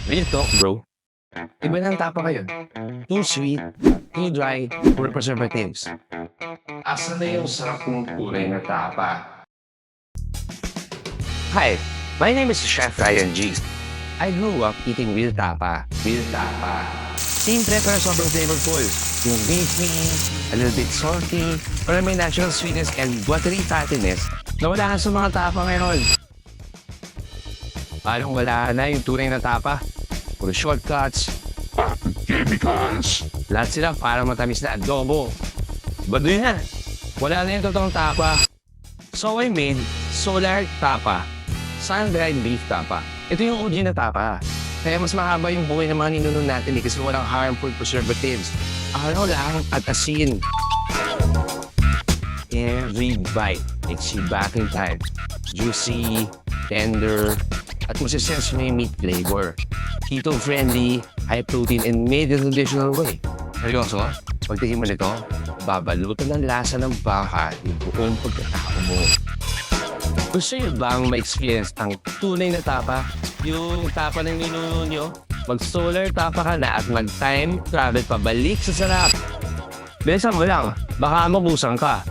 Real talk, bro. Iba ng tapa ngayon. Too sweet, too dry, for preservatives. Asa na yung sarap ng kulay na tapa? Hi, my name is Chef Ryan G. I grew up eating real tapa. Real tapa. Simple pero sobrang flavorful. Yung beefy, a little bit salty, pero may natural sweetness and buttery fattiness na wala sa mga tapa ngayon. Parang wala na yung tunay na tapa. Puro shortcuts, chemicals. Lahat sila para matamis na adobo. Bado yan. Wala na yung totoong tapa. So I made Solar Tapa. Sun-dried beef tapa. Ito yung OG na tapa. Kaya mas mahaba yung buhay ng mga ninuno natin kasi walang harmful preservatives. Araw lang at asin. Every bite makes you back in time. Juicy, tender, at masisens mo yung meat flavor. Keto-friendly, high-protein, and made in a traditional way. Seryoso, pagtingin mo nito, babalutan ng lasa ng baka yung buong pagkatao mo. Gusto nyo bang ma-experience ang tunay na tapa? Yung tapa ng ninuno nyo? Mag-solar tapa ka na at mag-time travel pabalik sa sarap. Bilisan mo lang, baka mabusan ka.